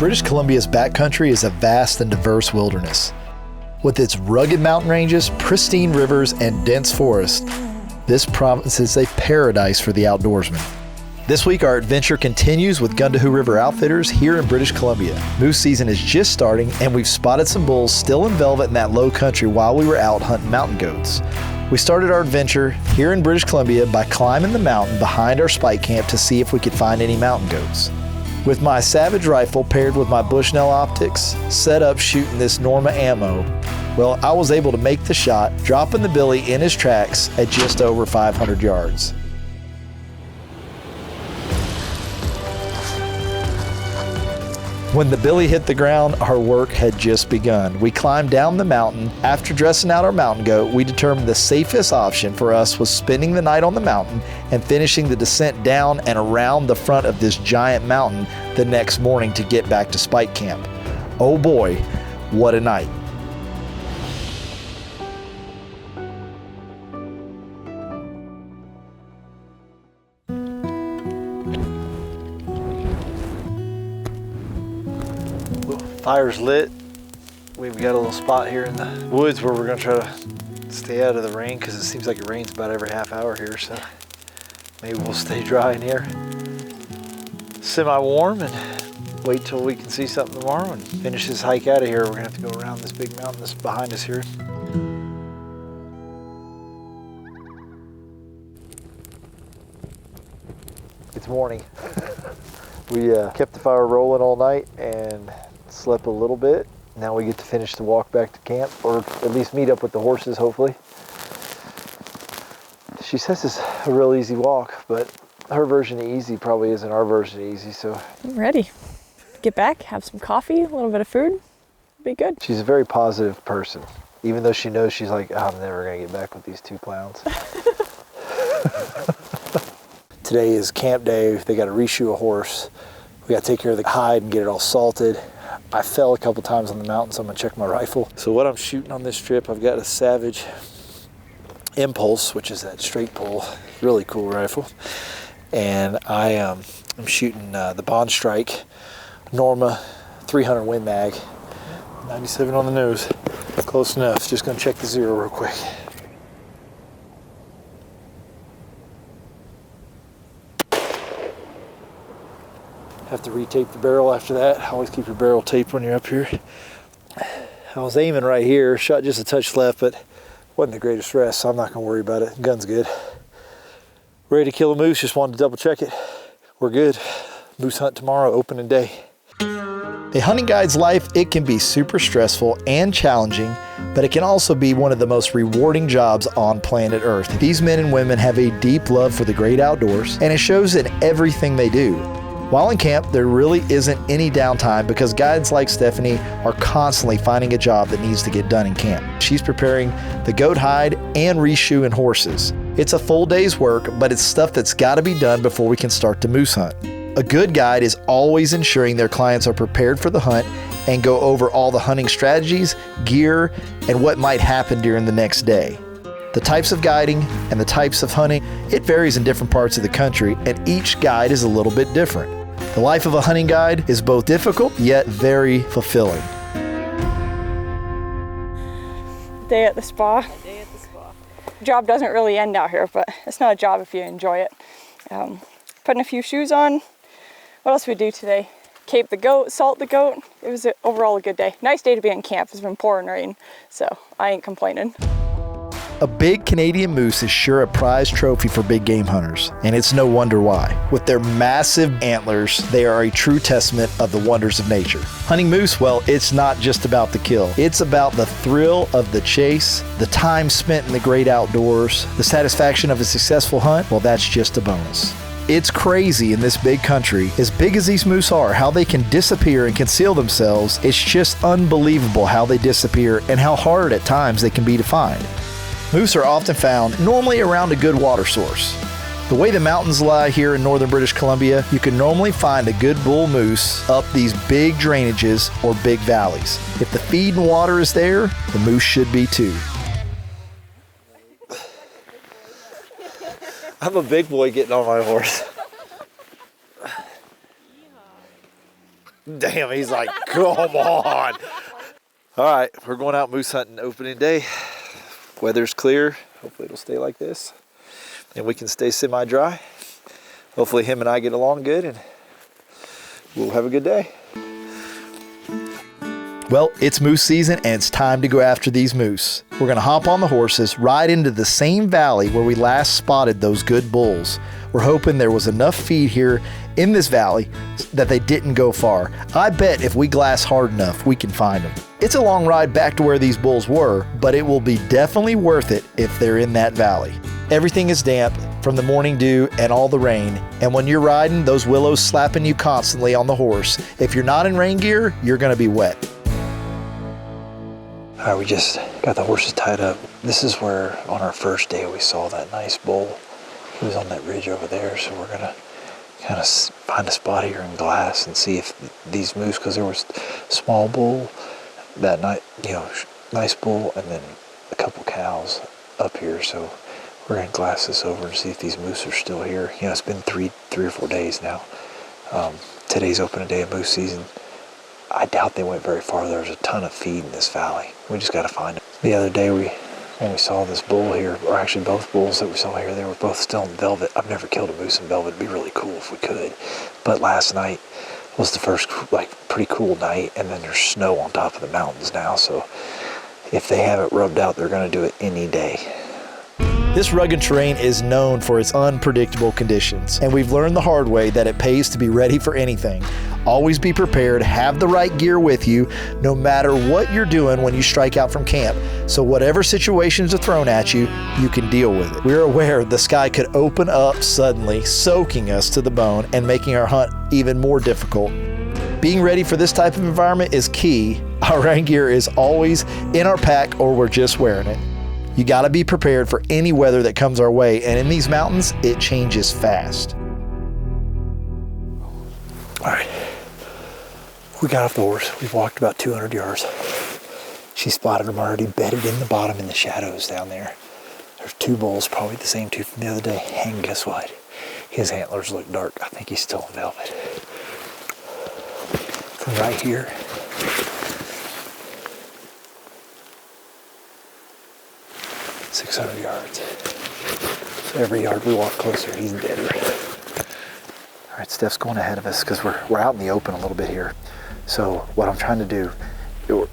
British Columbia's backcountry is a vast and diverse wilderness. With its rugged mountain ranges, pristine rivers, and dense forest, this province is a paradise for the outdoorsman. This week, our adventure continues with Gundahoo River Outfitters here in British Columbia. Moose season is just starting, and we've spotted some bulls still in velvet in that low country while we were out hunting mountain goats. We started our adventure here in British Columbia by climbing the mountain behind our spike camp to see if we could find any mountain goats. With my Savage rifle paired with my Bushnell optics, set up shooting this Norma ammo, well, I was able to make the shot, dropping the billy in his tracks at just over 500 yards. When the billy hit the ground, our work had just begun. We climbed down the mountain. After dressing out our mountain goat, we determined the safest option for us was spending the night on the mountain and finishing the descent down and around the front of this giant mountain the next morning to get back to spike camp. Oh boy, what a night. Fire's lit. We've got a little spot here in the woods where we're gonna try to stay out of the rain because it seems like it rains about every half hour here, so maybe we'll stay dry in here. Semi-warm and wait till we can see something tomorrow and finish this hike out of here. We're gonna have to go around this big mountain that's behind us here. It's morning. We kept the fire rolling all night and slept a little bit. Now we get to finish the walk back to camp, or at least meet up with the horses, hopefully. She says it's a real easy walk, but her version of easy probably isn't our version of easy, so. I'm ready. Get back, have some coffee, a little bit of food, be good. She's a very positive person, even though she knows she's like, I'm never gonna get back with these 2 clowns. Today is camp day. They got to reshoe a horse. We got to take care of the hide and get it all salted. I fell a couple times on the mountain, so I'm gonna check my rifle. So what I'm shooting on this trip, I've got a Savage Impulse, which is that straight pull, really cool rifle. And I'm shooting the Bond Strike Norma 300 Win Mag, 97 on the nose. Close enough. Just gonna check the zero real quick. Have to retape the barrel after that. Always keep your barrel taped when you're up here. I was aiming right here, shot just a touch left, but wasn't the greatest rest, so I'm not gonna worry about it. Gun's good. Ready to kill a moose, just wanted to double check it. We're good. Moose hunt tomorrow, opening day. A hunting guide's life, it can be super stressful and challenging, but it can also be one of the most rewarding jobs on planet Earth. These men and women have a deep love for the great outdoors, and it shows in everything they do. While in camp, there really isn't any downtime because guides like Stephanie are constantly finding a job that needs to get done in camp. She's preparing the goat hide and reshoeing horses. It's a full day's work, but it's stuff that's got to be done before we can start to moose hunt. A good guide is always ensuring their clients are prepared for the hunt and go over all the hunting strategies, gear, and what might happen during the next day. The types of guiding and the types of hunting, it varies in different parts of the country, and each guide is a little bit different. The life of a hunting guide is both difficult, yet very fulfilling. Day at the spa. Job doesn't really end out here, but it's not a job if you enjoy it. Putting a few shoes on. What else did we do today? Cape the goat, salt the goat. It was overall a good day. Nice day to be in camp. It's been pouring rain, so I ain't complaining. A big Canadian moose is sure a prized trophy for big game hunters, and it's no wonder why. With their massive antlers, they are a true testament of the wonders of nature. Hunting moose, well, it's not just about the kill. It's about the thrill of the chase, the time spent in the great outdoors, the satisfaction of a successful hunt, well, that's just a bonus. It's crazy in this big country, as big as these moose are, how they can disappear and conceal themselves. It's just unbelievable how they disappear and how hard at times they can be to find. Moose are often found normally around a good water source. The way the mountains lie here in northern British Columbia, you can normally find a good bull moose up these big drainages or big valleys. If the feed and water is there, the moose should be too. I'm a big boy getting on my horse. Damn, he's like, come on. All right, we're going out moose hunting opening day. Weather's clear. Hopefully it'll stay like this. And we can stay semi-dry. Hopefully him and I get along good and we'll have a good day. Well, it's moose season and it's time to go after these moose. We're gonna hop on the horses, ride into the same valley where we last spotted those good bulls. We're hoping there was enough feed here in this valley that they didn't go far. I bet if we glass hard enough, we can find them. It's a long ride back to where these bulls were, but it will be definitely worth it if they're in that valley. Everything is damp from the morning dew and all the rain, and when you're riding, those willows slapping you constantly on the horse. If you're not in rain gear, you're gonna be wet. All right, we just got the horses tied up. This is where on our first day we saw that nice bull. He was on that ridge over there, so we're gonna kind of find a spot here in glass and see if these moose, because there was small bull that night, nice bull, and then a couple cows up here. So we're gonna glass this over and see if these moose are still here. It's been three or 4 days now. Today's opening day of moose season. I doubt they went very far. There's a ton of feed in this valley. We just got to find it. The other day when we saw this bull here, or actually both bulls that we saw here, they were both still in velvet. I've never killed a moose in velvet. It'd be really cool if we could. But last night was the first pretty cool night, and then there's snow on top of the mountains now. So if they have it rubbed out, they're going to do it any day. This rugged terrain is known for its unpredictable conditions, and we've learned the hard way that it pays to be ready for anything. Always be prepared, have the right gear with you, no matter what you're doing when you strike out from camp, so whatever situations are thrown at you, you can deal with it. We're aware the sky could open up suddenly, soaking us to the bone and making our hunt even more difficult. Being ready for this type of environment is key. Our rain gear is always in our pack or we're just wearing it. You gotta be prepared for any weather that comes our way, and in these mountains, it changes fast. All right, we got off the horse. We've walked about 200 yards. She spotted them already bedded in the bottom in the shadows down there. There's 2 bulls, probably the same 2 from the other day. And guess what? His antlers look dark. I think he's still in velvet. From right here, .600 yards. So every yard we walk closer, he's deader. All right, Steph's going ahead of us because we're out in the open a little bit here. So what I'm trying to do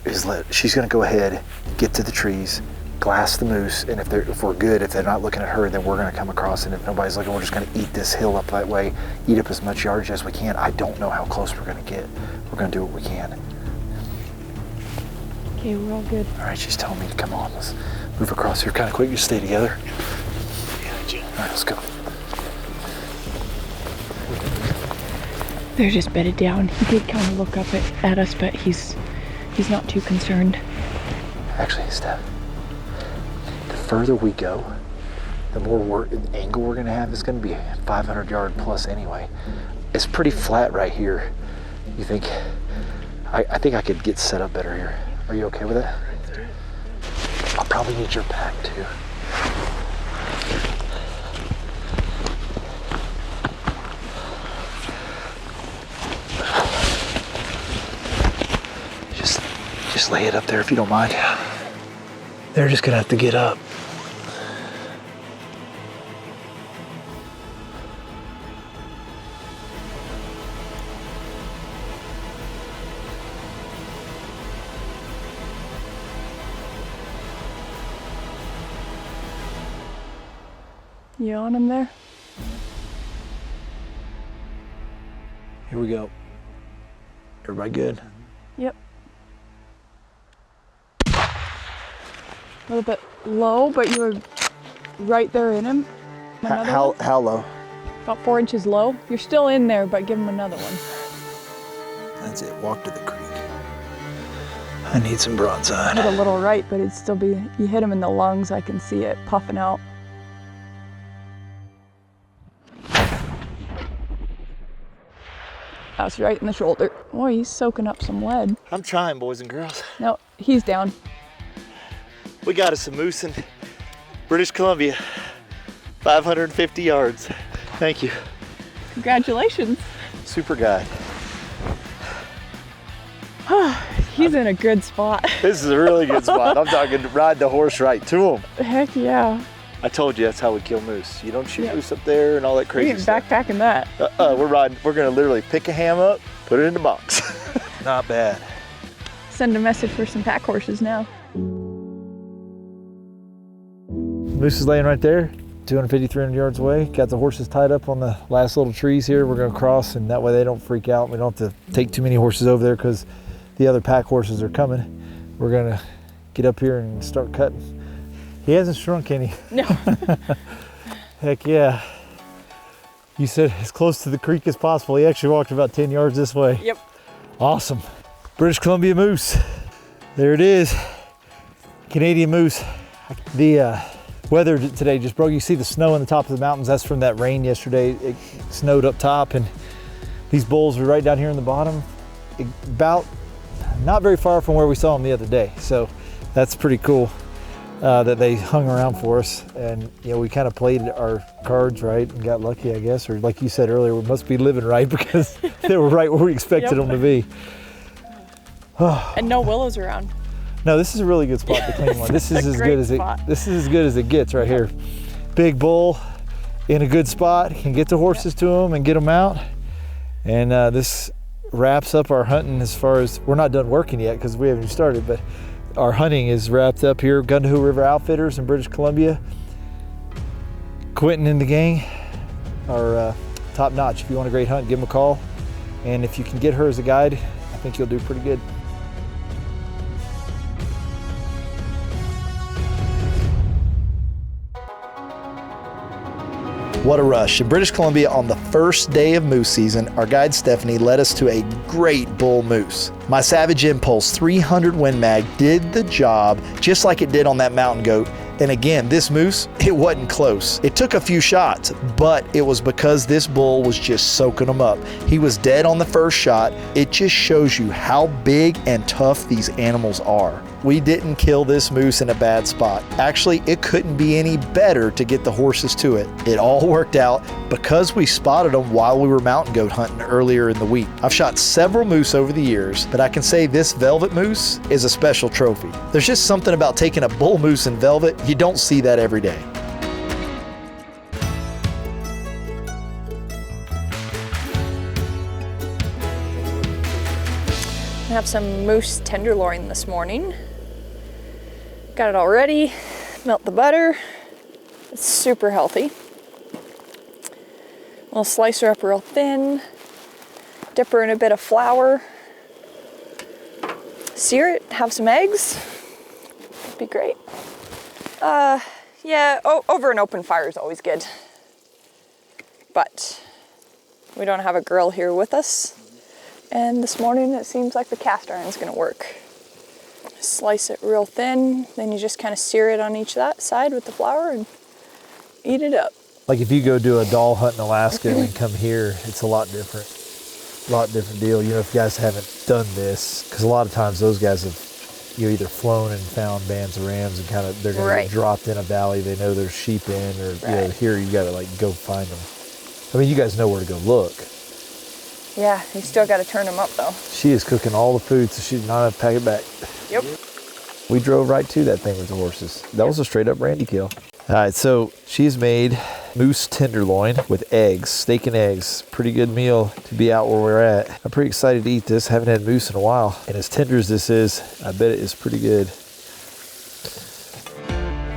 is she's going to go ahead, get to the trees, glass the moose, and if we're good, if they're not looking at her, then we're going to come across, and if nobody's looking, we're just going to eat this hill up that way, eat up as much yardage as we can. I don't know how close we're going to get. We're going to do what we can. Okay, we're all good. All right, she's telling me to come on. Let's move across here kind of quick. Just stay together. All right, let's go. They're just bedded down. He did kind of look up at us, but he's not too concerned. Actually, Steph, the further we go, the more angle we're going to have is going to be 500 yard plus anyway. It's pretty flat right here. You think? I think I could get set up better here. Are you okay with that? I'll probably need your pack too. Just lay it up there if you don't mind. They're just gonna have to get up. You on him there? Here we go. Everybody good? Yep. A little bit low, but you were right there in him. How low? About 4 inches low. You're still in there, but give him another one. That's it. Walk to the creek. I need some broadside. Hit a little right, but it'd still be. You hit him in the lungs. I can see it puffing out. That's right in the shoulder. Boy, he's soaking up some lead. I'm trying, boys and girls. No, he's down. We got us a moose in British Columbia, 550 yards. Thank you. Congratulations. Super guy. He's in a good spot. This is a really good spot. I'm talking ride the horse right to him. Heck yeah. I told you that's how we kill moose. You don't shoot moose up there and all that We crazy ain't stuff. backpacking that. We're gonna literally pick a ham up, put it in the box. Not bad. Send a message for some pack horses now. Moose is laying right there, 250, 300 yards away. Got the horses tied up on the last little trees here. We're gonna cross, and that way they don't freak out. We don't have to take too many horses over there because the other pack horses are coming. We're gonna get up here and start cutting. He hasn't shrunk any. No. Heck yeah. You said as close to the creek as possible. He actually walked about 10 yards this way. Yep. Awesome. British Columbia moose. There it is. Canadian moose. The weather today just broke. You see the snow on the top of the mountains. That's from that rain yesterday. It snowed up top, and these bulls are right down here in the bottom, about not very far from where we saw them the other day. So that's pretty cool. That they hung around for us, and we kind of played our cards right and got lucky, I guess, or like you said earlier, we must be living right because they were right where we expected them to be. And no willows around. No, this is a really good spot to clean one. This is as good as it gets right here. Big bull in a good spot, can get the horses to them and get them out, and this wraps up our hunting. As far as we're not done working yet because we haven't even started, but our hunting is wrapped up here. Gun-to-Hoo River Outfitters in British Columbia. Quentin and the gang are top notch. If you want a great hunt, give them a call. And if you can get her as a guide, I think you'll do pretty good. What a rush. In British Columbia on the first day of moose season, our guide Stephanie led us to a great bull moose. My Savage Impulse 300 Win Mag did the job just like it did on that mountain goat. And again, this moose, it wasn't close. It took a few shots, but it was because this bull was just soaking them up. He was dead on the first shot. It just shows you how big and tough these animals are. We didn't kill this moose in a bad spot. Actually, it couldn't be any better to get the horses to it. It all worked out because we spotted them while we were mountain goat hunting earlier in the week. I've shot several moose over the years, but I can say this velvet moose is a special trophy. There's just something about taking a bull moose in velvet. You don't see that every day. I have some moose tenderloin this morning. Got it all ready. Melt the butter. It's super healthy. We'll slice her up real thin. Dip her in a bit of flour. Sear it. Have some eggs. That'd be great. Yeah, over an open fire is always good. But we don't have a grill here with us. And this morning it seems like the cast iron is going to work. Slice it real thin, then you just kind of sear it on each side with the flour and eat it up. Like if you go do a doll hunt in Alaska and then come here, it's a lot different. A lot different deal. You know, if you guys haven't done this, because a lot of times those guys have either flown and found bands of rams and kind of they're going to get dropped in a valley. They know there's sheep in, or here you got to like go find them. I mean, you guys know where to go look. Yeah, you still got to turn them up though. She is cooking all the food, so she did not have to pack it back. Yep. We drove right to that thing with the horses. That was a straight up Randy kill. All right, so she's made moose tenderloin with eggs, steak and eggs. Pretty good meal to be out where we're at. I'm pretty excited to eat this. Haven't had moose in a while. And as tender as this is, I bet it is pretty good.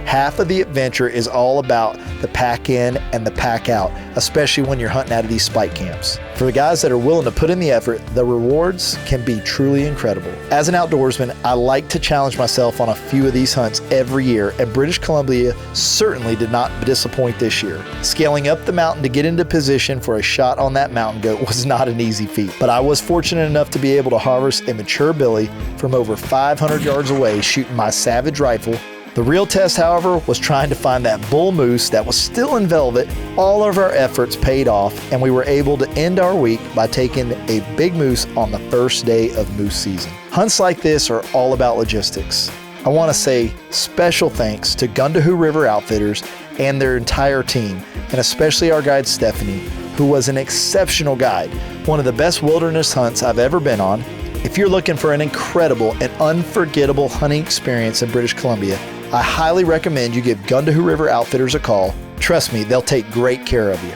Half of the adventure is all about the pack in and the pack out, especially when you're hunting out of these spike camps. For the guys that are willing to put in the effort, the rewards can be truly incredible. As an outdoorsman, I like to challenge myself on a few of these hunts every year, and British Columbia certainly did not disappoint this year. Scaling up the mountain to get into position for a shot on that mountain goat was not an easy feat, but I was fortunate enough to be able to harvest a mature billy from over 500 yards away shooting my Savage rifle. The real test, however, was trying to find that bull moose that was still in velvet. All of our efforts paid off, and we were able to end our week by taking a big moose on the first day of moose season. Hunts like this are all about logistics. I want to say special thanks to Gun-to-Hoo River Outfitters and their entire team, and especially our guide Stephanie, who was an exceptional guide. One of the best wilderness hunts I've ever been on. If you're looking for an incredible and unforgettable hunting experience in British Columbia, I highly recommend you give Gundahu River Outfitters a call. Trust me, they'll take great care of you.